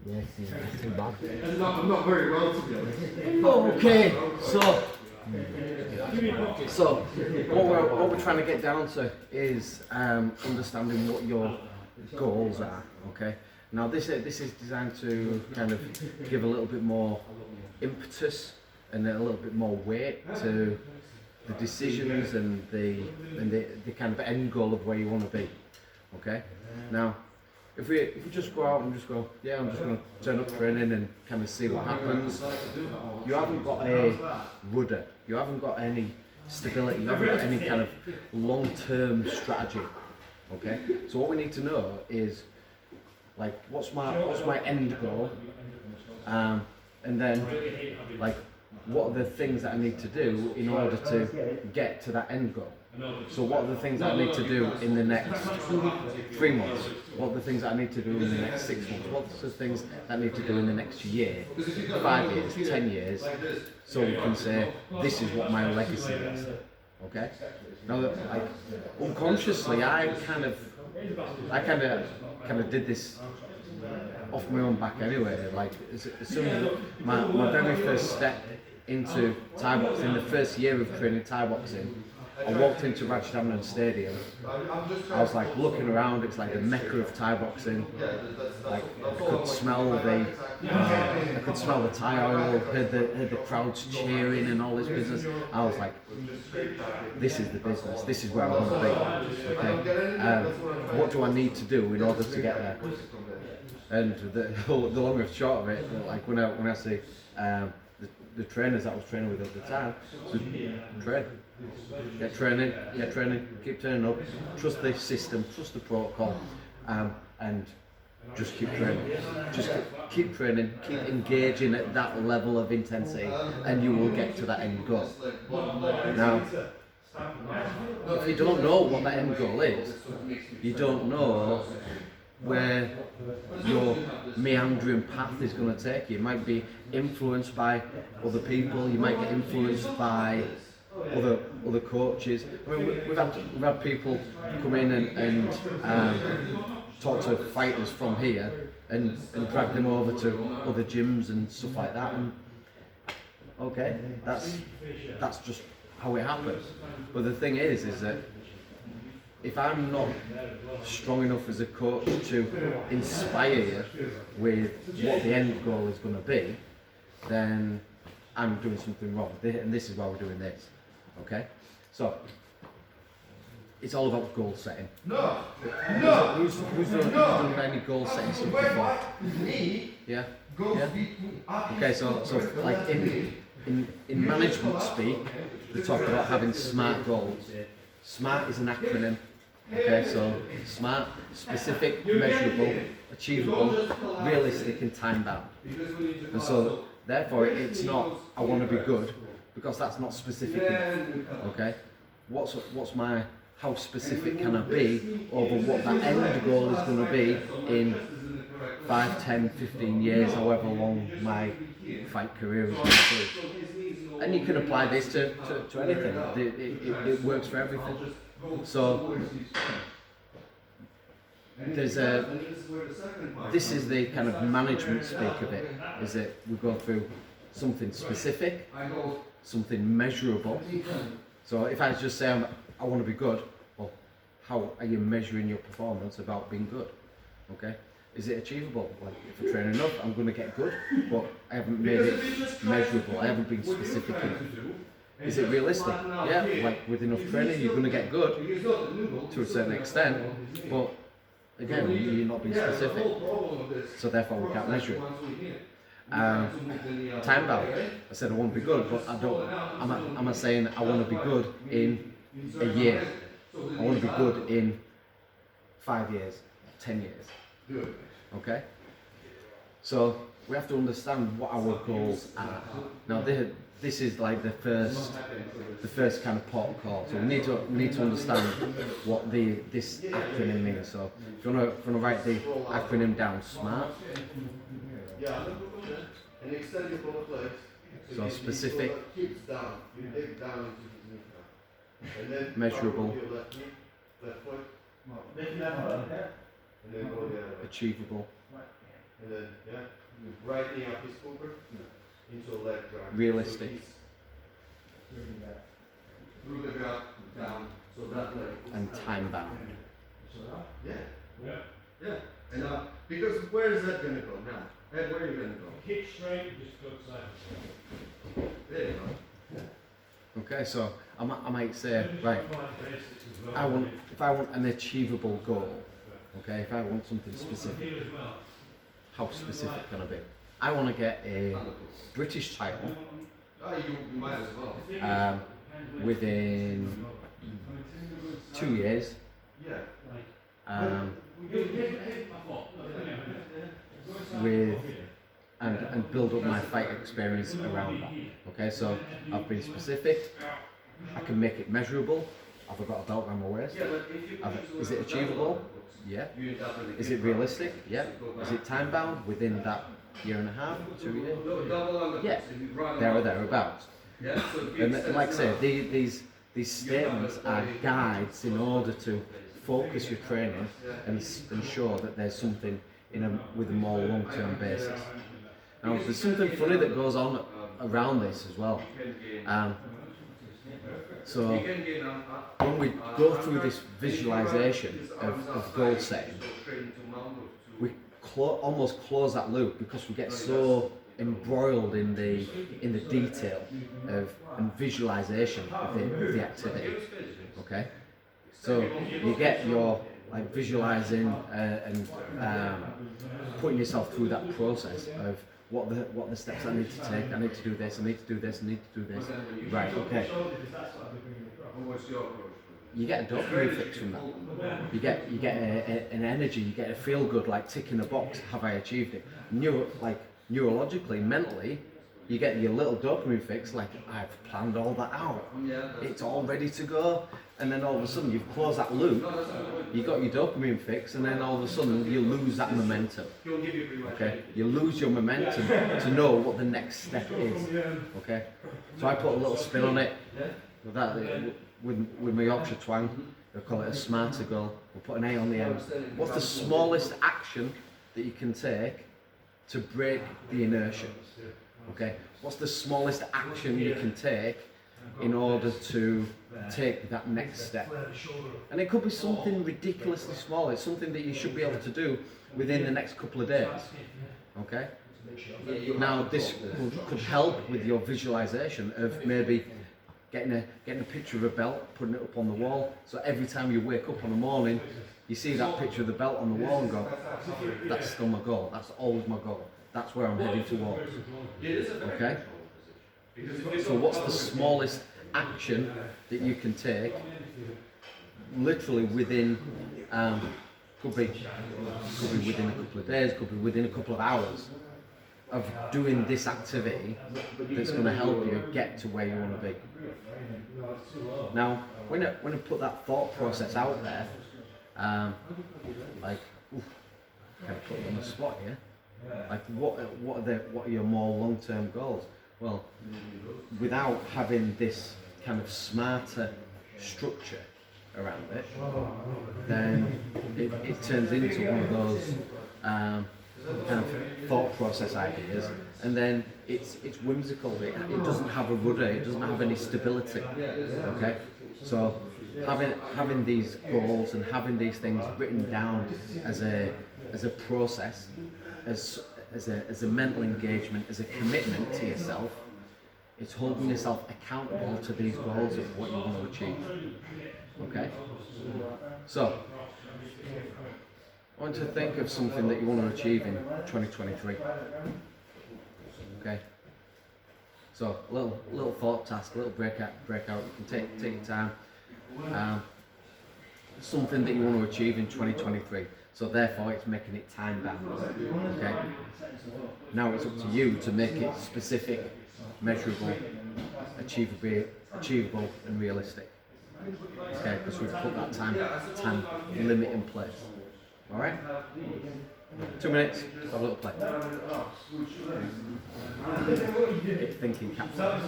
Yes, it's too bad. I'm not very well, to be honest. Okay, so what we're trying to get down to is understanding what your goals are. Okay. Now this is designed to kind of give a little bit more impetus and a little bit more weight to the decisions and the kind of end goal of where you want to be. Okay. Now, if we just go out and just go, yeah, I'm just going to turn up training and kind of see what happens, you haven't got a rudder, you haven't got any stability, you haven't got any kind of long-term strategy. Okay. So what we need to know is, like, what's my end goal, and then, like, what are the things that I need to do in order to get to that end goal. So what are the things that I need to do in the next 3 months? What are the things that I need to do in the next 6 months? What's the things that I need to do in the next year, 5 years, 10 years, so we can say, this is what my legacy is. Okay? Now, like, unconsciously, I kind of did this off my own back anyway. Like, as soon as my very first step into Thai boxing, the first year of training Thai boxing, I walked into S.M.A.R.T.A Stadium. I was like looking around. It's like the mecca of Thai boxing. Like, I could smell the Thai oil. Heard the crowds cheering and all this business. I was like, this is the business. This is where I want to be. Okay. What do I need to do in order to get there? And the long and short of it, like when I say the trainers that I was training with at the time, so train. Get training, keep turning up, trust the system, trust the protocol, and just keep training. Just keep training, keep engaging at that level of intensity, and you will get to that end goal. Now, if you don't know what that end goal is, you don't know where your meandering path is going to take you. You might be influenced by other people, you might get influenced by other coaches. I mean, we've had people come in and talk to fighters from here and drag them over to other gyms and stuff like that. And okay, that's just how it happens. But the thing is that if I'm not strong enough as a coach to inspire you with what the end goal is going to be, then I'm doing something wrong. And this is why we're doing this. Okay? So, it's all about goal setting. Who's done any goal setting stuff before? Yeah? Okay, so like in management speak, they talk about having SMART goals. SMART is an acronym. Okay, so SMART, specific, measurable, achievable, realistic and time bound. And so therefore it's not I want to be good, because that's not specific enough. Okay? How specific can I be over what that end goal is going to be in 5, 10, 15 years, however long my fight career is going to be. And you can apply this to anything. It works for everything. So this is the kind of management speak of it, is that we go through something specific, something measurable. So if I just say I want to be good, well, how are you measuring your performance about being good? Okay? Is it achievable? Like, if I train enough, I'm going to get good, but I haven't made it measurable. I haven't been specific enough. Is it realistic? Yeah, like with enough training, you're going to get good to a certain extent, but again, you're not being specific, so therefore we can't measure it. Time bound. I said I want to be good, but I don't. Am I saying I want to be good in a year? I want to be good in 5 years, 10 years. Okay? So we have to understand what our goals are. Now this is like the first kind of port of call. So we need to understand what this acronym means. So if you want to write the acronym down, SMART. So specific, measurable, achievable, and then writing a piece of paper into a leg drag. Realistic. Through the gut down, so that leg. And time bound. Yeah. And because where is that gonna go now? Ed, where are you gonna go? Kick straight, just go side. There you go. Okay, so I might say, right, if I want an achievable goal, okay, if I want something specific, how specific can I be? I want to get a British title You might as well. within 2 years, with and build up my fight experience around that. Okay, so I've been specific. I can make it measurable. Have I got a belt around my waist? Is it achievable? Yeah. Is it realistic? Yeah. Is it time bound within that year and a half, 2 years? Yeah. There or thereabouts. And like I say, these statements are guides in order to focus your training and ensure that there's something with a more long-term basis. Now, there's something funny that goes on around this as well. So when we go through this visualization of goal setting, we almost close that loop because we get so embroiled in the detail and visualization of the activity. Okay, so you get your visualizing and putting yourself through that process of what the steps I need to take. I need to do this. I need to do this. I need to do this. Right. Okay. You get a dopamine fix from that. You get an energy. You get a feel good, like ticking a box. Have I achieved it? Neurologically, mentally, you get your little dopamine fix. Like I've planned all that out. It's all ready to go. And then all of a sudden you've closed that loop. You got your dopamine fix, and then all of a sudden you lose that momentum. Okay, you lose your momentum to know what the next step is. Okay, so I put a little spin on it with that with my Yorkshire twang. They call it a S.M.A.R.T.A goal. We'll put an A on the end. What's the smallest action that you can take to break the inertia? Okay, what's the smallest action you can take in order to take that next step? And it could be something ridiculously small. It's something that you should be able to do within the next couple of days. Okay? Now this could help with your visualization of maybe getting a picture of a belt, putting it up on the wall, so every time you wake up in the morning you see that picture of the belt on the wall and go, that's still my goal, that's always my goal, that's where I'm heading towards. Okay? So what's the smallest action that you can take literally within could be within a couple of days, could be within a couple of hours of doing this activity that's going to help you get to where you want to be. Now when I put that thought process out there, kind of put you on the spot here, like what are your more long-term goals? Well, without having this kind of S.M.A.R.T.A structure around it, then it turns into one of those kind of thought process ideas, and then it's whimsical. It doesn't have a rudder. It doesn't have any stability. Okay, so having these goals and having these things written down as a process, as a mental engagement, as a commitment to yourself, it's holding yourself accountable to these goals of what you want to achieve. Okay? So, I want to think of something that you want to achieve in 2023. Okay? So, a little thought task, a little breakout. You can take your time. Something that you want to achieve in 2023. So therefore it's making it time bound. Okay? Now it's up to you to make it specific, measurable, achievable and realistic. Okay, because we've put that time limit in place. Alright? 2 minutes, have a little play. Thinking capsule.